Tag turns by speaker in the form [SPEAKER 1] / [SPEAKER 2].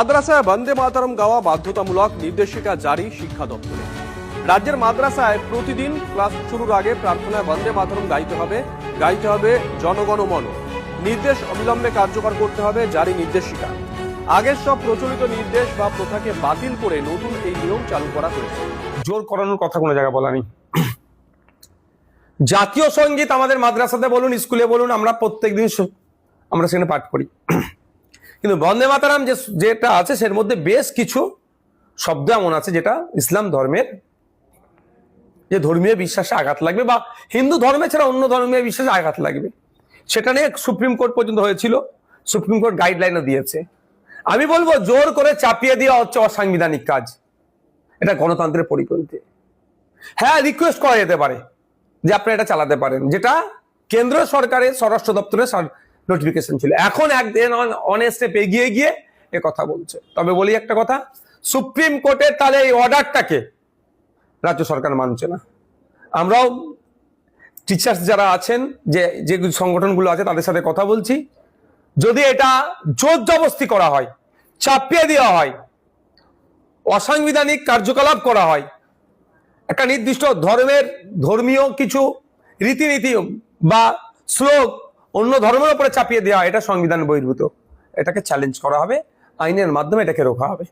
[SPEAKER 1] মাদ্রাসায় বন্দে মাতরম গাওয়া বাধ্যতামূলক নির্দেশিকা জারি শিক্ষা দপ্তরে। রাজ্যের মাদ্রাসায় প্রতিদিন ক্লাস শুরুর আগে প্রার্থনায় বন্দে মাতরম গাইতে হবে জনগণ মন। নির্দেশ অবিলম্বে কার্যকর করতে হবে জারি নির্দেশিকা। আগের সব প্রচলিত নির্দেশ বা প্রথাকে বাতিল করে নতুন এই নিয়ম চালু করা হয়েছে।
[SPEAKER 2] জোর করানোর কথা কোনো জায়গায় বলা নেই। জাতীয় সঙ্গীত আমাদের মাদ্রাসাতে বলুন, স্কুলে বলুন, আমরা প্রত্যেকদিন আমরা সেখানে পাঠ করি, কিন্তু বন্দে মাতরম যেটা আছে সের মধ্যে বেশ কিছু শব্দ এমন আছে যেটা ইসলাম ধর্মের যে ধর্মীয় বিশ্বাসে আঘাত লাগবে বা হিন্দু ধর্মে ছাড়া অন্য ধর্মীয় বিশ্বাসে আঘাত লাগবে, সেটা নিয়ে সুপ্রিম কোর্ট পর্যন্ত হয়েছিল। সুপ্রিম কোর্ট গাইডলাইনও দিয়েছে। আমি বলবো জোর করে চাপিয়ে দেওয়া হচ্ছে অসাংবিধানিক কাজ, এটা গণতন্ত্রের পরিপন্থী। হ্যাঁ, রিকোয়েস্ট করা যেতে পারে যে আপনি এটা চালাতে পারেন, যেটা কেন্দ্র সরকারের স্বরাষ্ট্র দপ্তরের নোটিফিকেশন ছিল। এখন একদিন অন স্টেপ এগিয়ে গিয়ে এ কথা বলছে। তবে বলি একটা কথা, সুপ্রিম কোর্টের তাহলে এই অর্ডারটাকে রাজ্য সরকার মানছে না। আমরাও টিচার্স যারা আছেন, যে সংগঠনগুলো আছে, তাদের সাথে কথা বলছি। যদি এটা জোর জবরদস্তি করা হয়, চাপিয়ে দেওয়া হয়, অসাংবিধানিক কার্যকলাপ করা হয়, একটা নির্দিষ্ট ধর্মীয় কিছু রীতিনীতি বা শ্লোক অন্য ধর্মের উপরে চাপিয়ে দেওয়া, এটা সংবিধান বহির্ভূত। এটাকে চ্যালেঞ্জ করা হবে, আইনের মাধ্যমে এটাকে রোকা হবে।